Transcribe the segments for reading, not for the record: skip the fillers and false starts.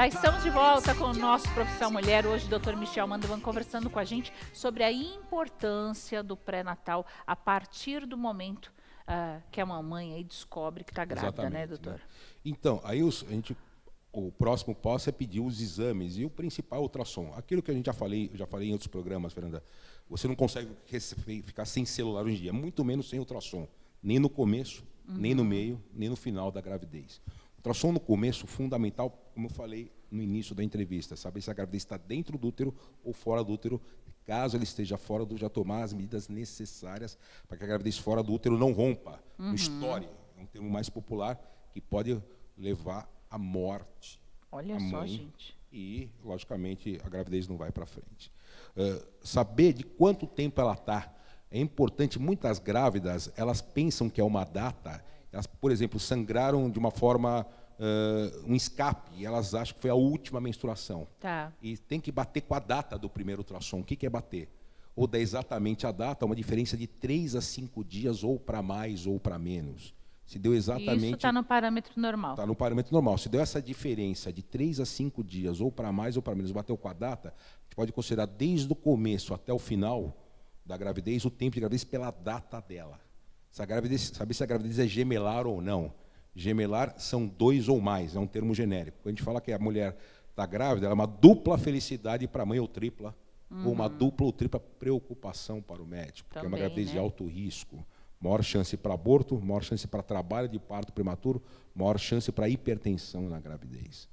Já estamos de volta com o nosso Profissão Mulher. Hoje o Dr. Michel Mandovan conversando com a gente sobre a importância do pré-natal a partir do momento que a mamãe aí descobre que está grávida, né, doutor? Né? Então, aí o próximo passo é pedir os exames e o principal é o ultrassom. Aquilo que eu já falei em outros programas, Fernanda, você não consegue ficar sem celular hoje em dia, muito menos sem ultrassom, nem no começo, nem no meio, nem no final da gravidez. Ultrassom no começo, fundamental, como eu falei no início da entrevista, saber se a gravidez está dentro do útero ou fora do útero. Caso ele esteja fora do útero, já tomar as medidas necessárias para que a gravidez fora do útero não rompa, não estoure. É um termo mais popular que pode levar à morte. Olha só, gente. E, logicamente, a gravidez não vai para frente. Saber de quanto tempo ela está é importante. Muitas grávidas, elas pensam que é uma data. Elas, por exemplo, sangraram de uma forma, um escape, e elas acham que foi a última menstruação. Tá. E tem que bater com a data do primeiro ultrassom. O que é bater? Ou dar exatamente a data, uma diferença de 3 a 5 dias, ou para mais ou para menos. Se deu exatamente... Isso está no parâmetro normal. Está no parâmetro normal. Se deu essa diferença de 3 a 5 dias, ou para mais ou para menos, bateu com a data, a gente pode considerar desde o começo até o final da gravidez, o tempo de gravidez pela data dela. Saber se a gravidez é gemelar ou não. Gemelar são 2 ou mais, é um termo genérico. Quando a gente fala que a mulher está grávida, ela é uma dupla felicidade para a mãe ou tripla, ou uma dupla ou tripla preocupação para o médico, porque também, é uma gravidez, né, de alto risco. Maior chance para aborto, maior chance para trabalho de parto prematuro, maior chance para hipertensão na gravidez.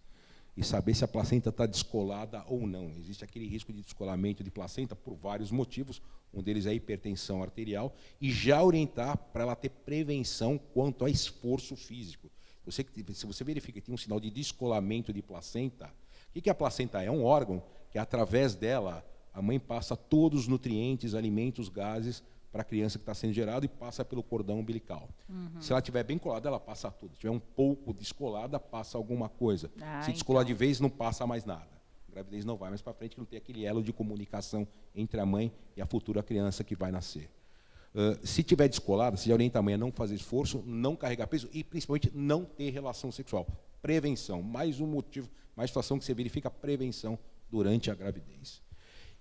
E saber se a placenta está descolada ou não. Existe aquele risco de descolamento de placenta por vários motivos, um deles é a hipertensão arterial, e já orientar para ela ter prevenção quanto a esforço físico. Se você verifica que tem um sinal de descolamento de placenta, o que a placenta é? É um órgão que, através dela, a mãe passa todos os nutrientes, alimentos, gases para a criança que está sendo gerada e passa pelo cordão umbilical. Se ela estiver bem colada, ela passa tudo. Se estiver um pouco descolada, passa alguma coisa. Se descolar de vez, não passa mais nada. A gravidez não vai mais para frente, que não tem aquele elo de comunicação entre a mãe e a futura criança que vai nascer. Se estiver descolada, se já orienta a mãe a não fazer esforço, não carregar peso e, principalmente, não ter relação sexual. Prevenção. Mais um motivo, mais situação que você verifica a prevenção durante a gravidez.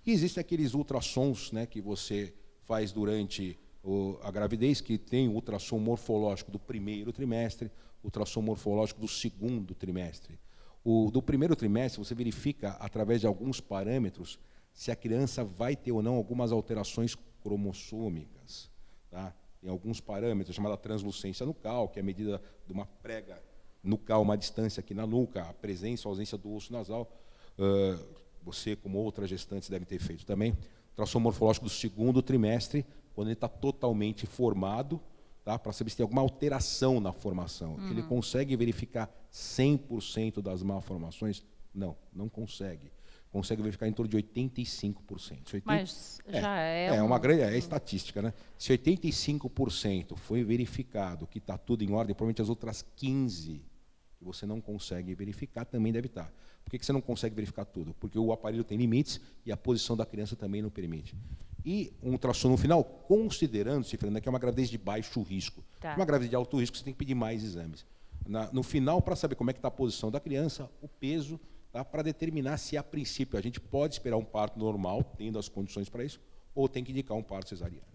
E existem aqueles ultrassons, né, que você faz durante a gravidez, que tem o ultrassom morfológico do primeiro trimestre, ultrassom morfológico do segundo trimestre. O do primeiro trimestre, você verifica, através de alguns parâmetros, se a criança vai ter ou não algumas alterações cromossômicas. Tá? Tem alguns parâmetros, chamada translucência nucal, que é a medida de uma prega nucal, uma distância aqui na nuca, a presença ou ausência do osso nasal. Você, como outras gestantes, deve ter feito também. Ultrassom morfológico do segundo trimestre, quando ele está totalmente formado, tá? Para saber se tem alguma alteração na formação. Ele consegue verificar 100% das malformações? Não, não consegue. Consegue verificar em torno de 85%. Mas já é uma grande estatística, né? Se 85% foi verificado que está tudo em ordem, provavelmente as outras 15 que você não consegue verificar também deve estar. Por que você não consegue verificar tudo? Porque o aparelho tem limites e a posição da criança também não permite. E um ultrassom no final, considerando-se, Fernanda, que é uma gravidez de baixo risco. Tá. Uma gravidez de alto risco, você tem que pedir mais exames. No final, para saber como é que está a posição da criança, o peso, tá, para determinar se, a princípio, a gente pode esperar um parto normal, tendo as condições para isso, ou tem que indicar um parto cesariana.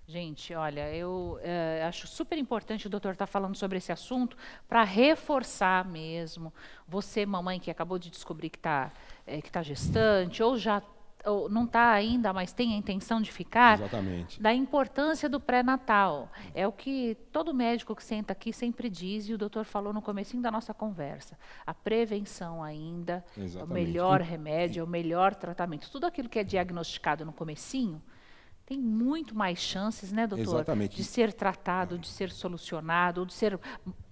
Gente, olha, eu acho super importante o doutor estar falando sobre esse assunto para reforçar mesmo. Você, mamãe, que acabou de descobrir que tá gestante, ou não está ainda, mas tem a intenção de ficar, exatamente, da importância do pré-natal. É o que todo médico que senta aqui sempre diz, e o doutor falou no comecinho da nossa conversa. A prevenção ainda é o melhor remédio, é o melhor tratamento. Tudo aquilo que é diagnosticado no comecinho, tem muito mais chances, né, doutor? Exatamente. De ser tratado, de ser solucionado, ou de ser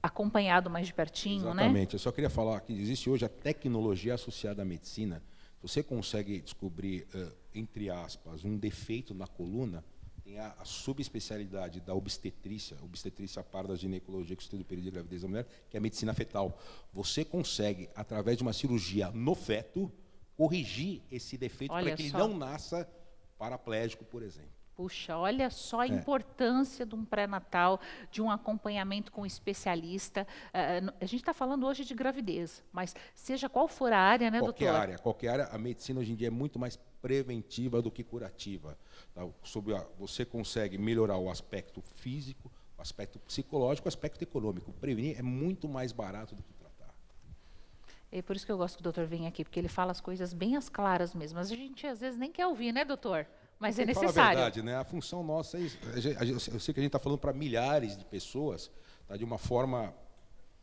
acompanhado mais de pertinho, né? Exatamente. Eu só queria falar que existe hoje a tecnologia associada à medicina. Você consegue descobrir, entre aspas, um defeito na coluna, tem a subespecialidade da obstetrícia parda ginecologia, que estuda o período de gravidez da mulher, que é a medicina fetal. Você consegue, através de uma cirurgia no feto, corrigir esse defeito para que ele não nasça paraplégico, por exemplo. Puxa, olha só a importância de um pré-natal, de um acompanhamento com um especialista. A gente está falando hoje de gravidez, mas seja qual for a área, né, doutor? Qualquer área, a medicina hoje em dia é muito mais preventiva do que curativa. Tá? Você consegue melhorar o aspecto físico, o aspecto psicológico, o aspecto econômico. Prevenir é muito mais barato do que tratar. É por isso que eu gosto que o doutor venha aqui, porque ele fala as coisas bem as claras mesmo. Mas a gente às vezes nem quer ouvir, né, doutor? Mas é necessário. Fala a verdade, né? A função nossa é isso. Eu sei que a gente está falando para milhares de pessoas, tá, de uma forma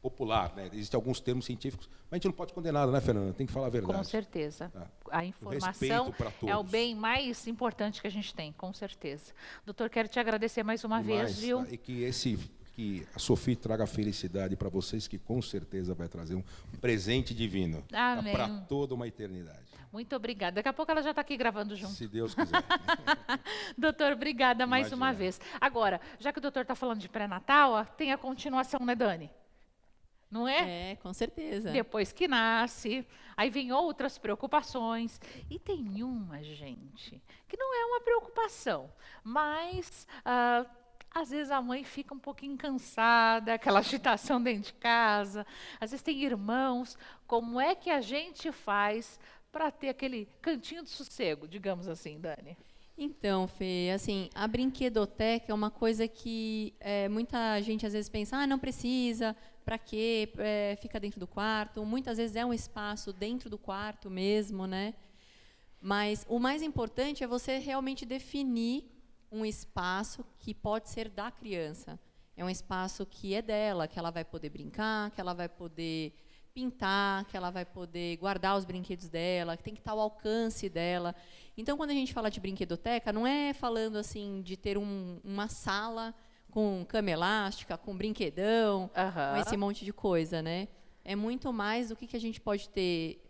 popular, né? Existem alguns termos científicos, mas a gente não pode condenar nada, né, Fernanda? Tem que falar a verdade. Com certeza. Tá? A informação é o bem mais importante que a gente tem, com certeza. Doutor, quero te agradecer mais uma vez, viu? Tá? E que a Sophie traga felicidade para vocês, que com certeza vai trazer um presente divino para toda uma eternidade. Muito obrigada. Daqui a pouco ela já está aqui gravando junto. Se Deus quiser. Doutor, obrigada mais uma vez. Agora, já que o doutor está falando de pré-natal, tem a continuação, né, Dani? Não é? É, com certeza. Depois que nasce, aí vem outras preocupações. E tem uma, gente, que não é uma preocupação, mas às vezes a mãe fica um pouquinho cansada, aquela agitação dentro de casa. Às vezes tem irmãos. Como é que a gente faz para ter aquele cantinho de sossego, digamos assim, Dani? Então, Fê, assim, a brinquedoteca é uma coisa que muita gente às vezes pensa, não precisa, para quê? Fica dentro do quarto. Muitas vezes é um espaço dentro do quarto mesmo, né? Mas o mais importante é você realmente definir um espaço que pode ser da criança. É um espaço que é dela, que ela vai poder brincar, que ela vai poder pintar, que ela vai poder guardar os brinquedos dela, que tem que estar ao alcance dela. Então, quando a gente fala de brinquedoteca, não é falando assim de ter uma sala com cama elástica, com brinquedão, com esse monte de coisa, né? É muito mais do que a gente pode ter,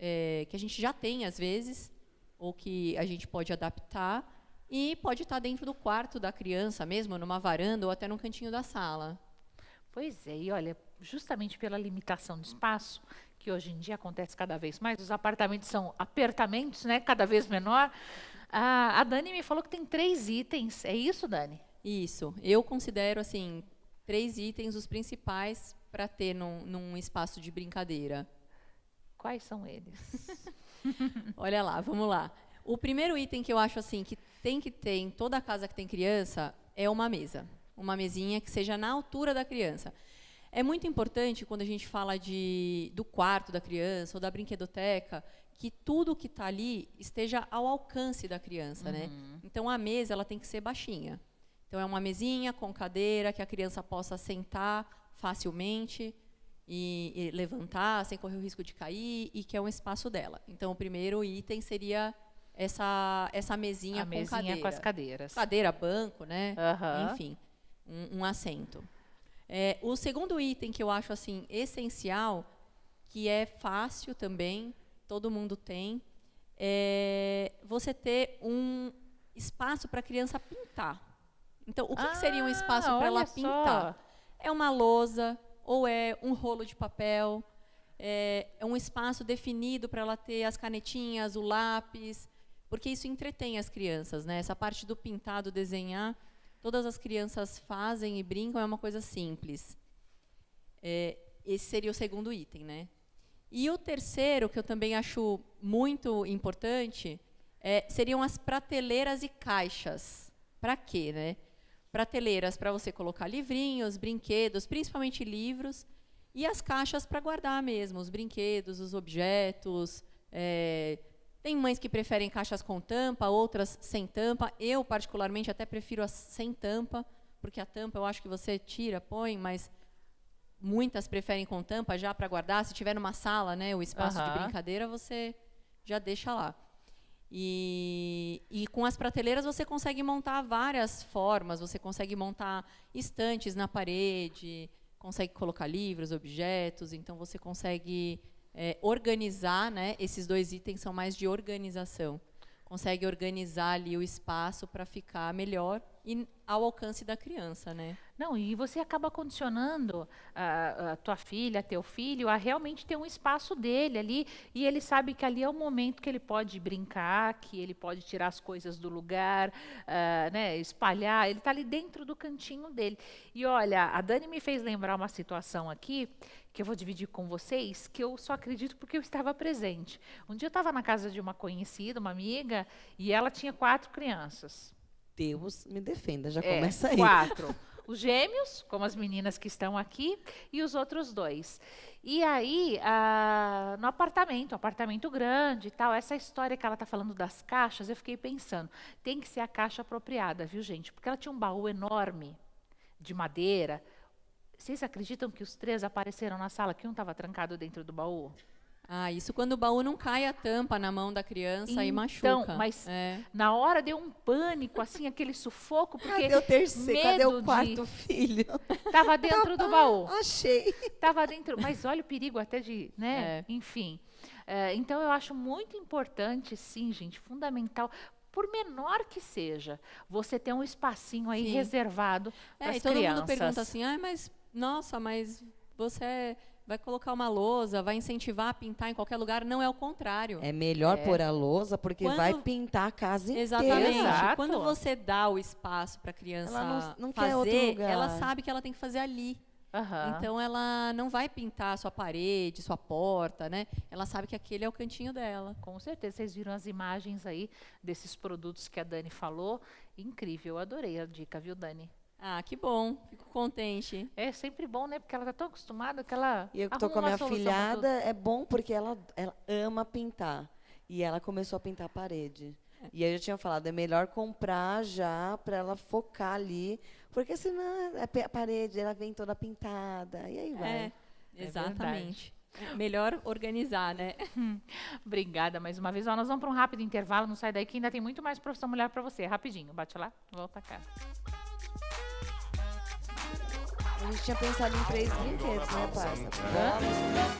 que a gente já tem às vezes, ou que a gente pode adaptar, e pode estar dentro do quarto da criança mesmo, numa varanda ou até no cantinho da sala. Pois é, e olha, justamente pela limitação de espaço, que hoje em dia acontece cada vez mais, os apartamentos são apertamentos, né, cada vez menor. A Dani me falou que tem 3 itens, é isso, Dani? Isso, eu considero assim 3 itens os principais para ter num espaço de brincadeira. Quais são eles? Olha lá, vamos lá. O primeiro item que eu acho assim que tem que ter em toda casa que tem criança é uma mesa. Uma mesinha que seja na altura da criança. É muito importante, quando a gente fala do quarto da criança ou da brinquedoteca, que tudo que está ali esteja ao alcance da criança, né? Então, a mesa ela tem que ser baixinha. Então, é uma mesinha com cadeira que a criança possa sentar facilmente e levantar, sem correr o risco de cair, e que é um espaço dela. Então, o primeiro item seria essa mesinha com cadeira. Com as cadeiras. Cadeira, banco, né? Enfim. Um assento. O segundo item que eu acho assim essencial, que é fácil também, todo mundo tem, é você ter um espaço para a criança pintar. Então, o que seria um espaço para ela pintar? É uma lousa ou é um rolo de papel, é um espaço definido para ela ter as canetinhas, o lápis, porque isso entretém as crianças, né? Essa parte do pintar, do desenhar, todas as crianças fazem e brincam, é uma coisa simples. Esse seria o segundo item, né? E o terceiro, que eu também acho muito importante, seriam as prateleiras e caixas. Para quê, né? Prateleiras para você colocar livrinhos, brinquedos, principalmente livros, e as caixas para guardar mesmo, os brinquedos, os objetos. Tem mães que preferem caixas com tampa, outras sem tampa. Eu, particularmente, até prefiro as sem tampa, porque a tampa eu acho que você tira, põe, mas muitas preferem com tampa já para guardar. Se tiver numa sala, né, o espaço de brincadeira, você já deixa lá. E com as prateleiras você consegue montar várias formas, você consegue montar estantes na parede, consegue colocar livros, objetos, então você consegue organizar, né? Esses 2 itens são mais de organização. Consegue organizar ali o espaço para ficar melhor e ao alcance da criança, né? Não, e você acaba condicionando a tua filha, teu filho, a realmente ter um espaço dele ali, e ele sabe que ali é o momento que ele pode brincar, que ele pode tirar as coisas do lugar, né, espalhar, ele está ali dentro do cantinho dele. E olha, a Dani me fez lembrar uma situação aqui, que eu vou dividir com vocês, que eu só acredito porque eu estava presente. Um dia eu estava na casa de uma conhecida, uma amiga, e ela tinha 4 crianças. Deus me defenda, já começa aí. 4. Os gêmeos, como as meninas que estão aqui, e os outros 2. E aí, no apartamento grande e tal, essa história que ela está falando das caixas, eu fiquei pensando, tem que ser a caixa apropriada, viu, gente? Porque ela tinha um baú enorme, de madeira. Vocês acreditam que os 3 apareceram na sala, que um estava trancado dentro do baú? Ah, isso quando o baú não cai a tampa na mão da criança e machuca. Então, mas na hora deu um pânico, assim, aquele sufoco, porque cadê o terceiro? Cadê o quarto filho? Estava dentro do baú. Achei. Estava dentro, mas olha o perigo até de, né? Enfim. Então, eu acho muito importante, sim, gente, fundamental, por menor que seja, você ter um espacinho aí reservado para as crianças. Todo mundo pergunta assim, mas, nossa, mas você vai colocar uma lousa, vai incentivar a pintar em qualquer lugar. Não, é o contrário. É melhor pôr a lousa, porque vai pintar a casa inteira. Exatamente. Exato. Quando você dá o espaço para a criança não fazer, quer outro lugar. ela sabe que ela tem que fazer ali. Então, ela não vai pintar a sua parede, sua porta, né? Ela sabe que aquele é o cantinho dela. Com certeza. Vocês viram as imagens aí desses produtos que a Dani falou. Incrível. Eu adorei a dica, viu, Dani? Ah, que bom. Fico contente. É sempre bom, né? Porque ela está tão acostumada que ela E eu estou com a minha filhada, é bom porque ela ama pintar. E ela começou a pintar a parede. E aí eu tinha falado, é melhor comprar já para ela focar ali, porque senão a parede ela vem toda pintada, e aí vai. Exatamente. Melhor organizar, né? Obrigada mais uma vez. Nós vamos para um rápido intervalo, não sai daí que ainda tem muito mais Profissão Mulher para você. Rapidinho, bate lá, volta cá. A gente tinha pensado em 3 brinquedos, né, parça?